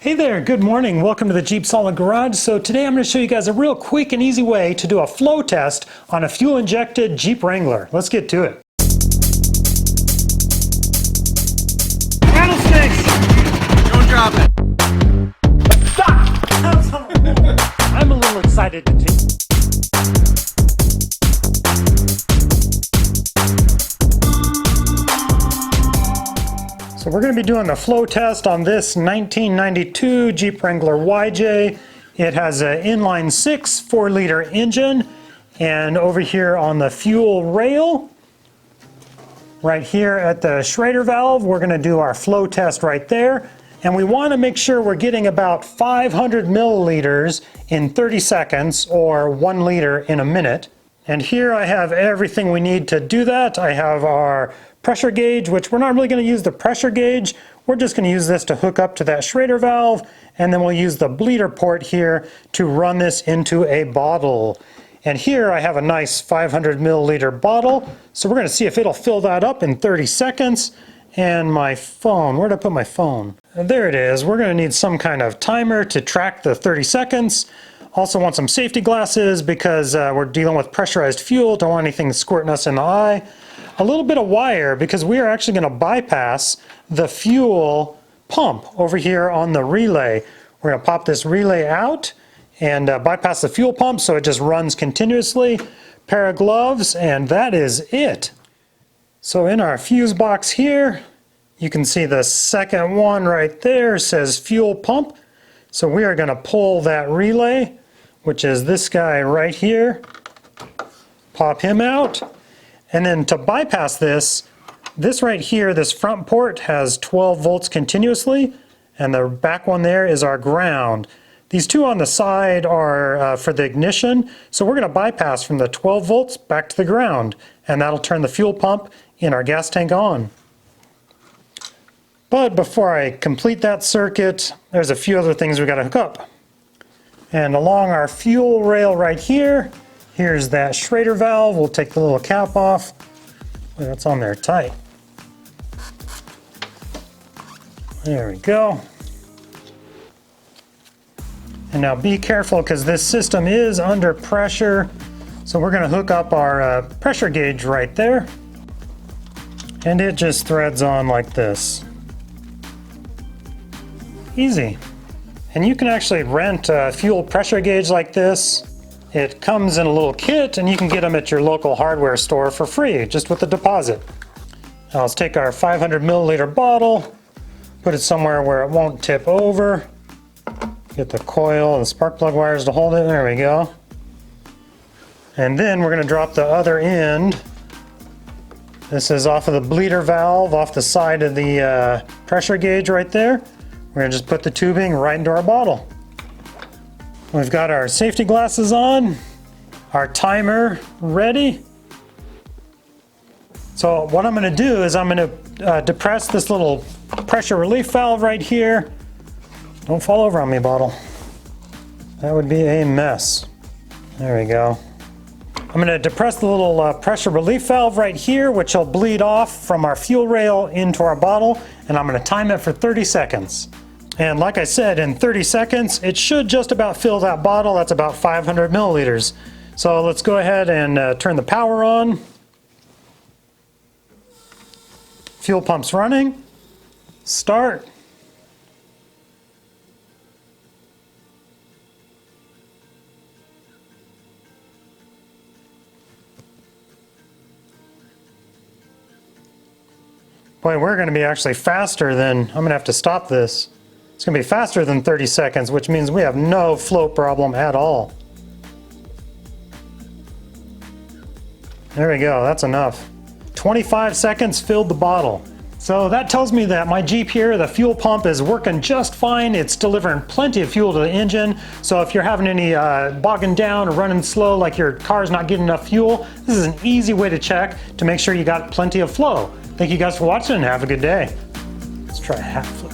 Hey there, good morning. Welcome to the JeepSolid Garage. So today I'm going to show you guys a real quick and easy way to do a flow test on a fuel-injected Jeep Wrangler. Let's get to it. Rattlesnakes! Don't drop it. Stop! I'm a little excited to take. So we're going to be doing the flow test on this 1992 Jeep Wrangler YJ. It has an inline 6 4-liter engine, and over here on the fuel rail, right here at the Schrader valve, we're going to do our flow test right there. And we want to make sure we're getting about 500 milliliters in 30 seconds or 1 liter in a minute. And here I have everything we need to do that. I have our pressure gauge, which we're not really going to use the pressure gauge. We're just going to use this to hook up to that Schrader valve, and then we'll use the bleeder port here to run this into a bottle. And here I have a nice 500 milliliter bottle, so we're going to see if it'll fill that up in 30 seconds. And my phone, where'd I put my phone? There it is. We're going to need some kind of timer to track the 30 seconds. Also want some safety glasses because we're dealing with pressurized fuel. Don't want anything squirting us in the eye. A little bit of wire because we are actually going to bypass the fuel pump over here on the relay. We're going to pop this relay out and bypass the fuel pump so it just runs continuously. Pair of gloves, and that is it. So in our fuse box here, you can see the second one right there says fuel pump. So we are going to pull that relay, which is this guy right here, pop him out. And then to bypass this right here, this front port has 12 volts continuously, and the back one there is our ground. These two on the side are for the ignition, so we're going to bypass from the 12 volts back to the ground, and that'll turn the fuel pump in our gas tank on. But before I complete that circuit, there's a few other things we got to hook up. And along our fuel rail right here, here's that Schrader valve. We'll take the little cap off. Boy, that's on there tight. There we go. And now be careful because this system is under pressure. So we're going to hook up our pressure gauge right there. And it just threads on like this. Easy. And you can actually rent a fuel pressure gauge like this. It comes in a little kit, and you can get them at your local hardware store for free, just with a deposit. Now let's take our 500 milliliter bottle, put it somewhere where it won't tip over. Get the coil and the spark plug wires to hold it. There we go. And then we're going to drop the other end. This is off of the bleeder valve, off the side of the pressure gauge right there. We're going to just put the tubing right into our bottle. We've got our safety glasses on, our timer ready. So what I'm going to do is I'm going to depress this little pressure relief valve right here. Don't fall over on me, bottle. That would be a mess. There we go. I'm going to depress the little pressure relief valve right here, which will bleed off from our fuel rail into our bottle, and I'm going to time it for 30 seconds. And like I said, in 30 seconds, it should just about fill that bottle. That's about 500 milliliters. So let's go ahead and turn the power on. Fuel pump's running. Start. Boy, we're going to be actually faster than, I'm going to have to stop this. It's going to be faster than 30 seconds, which means we have no flow problem at all. There we go, that's enough. 25 seconds filled the bottle. So that tells me that my Jeep here, the fuel pump is working just fine. It's delivering plenty of fuel to the engine. So if you're having any bogging down or running slow, like your car's not getting enough fuel, this is an easy way to check to make sure you got plenty of flow. Thank you guys for watching and have a good day. Let's try a hat flip.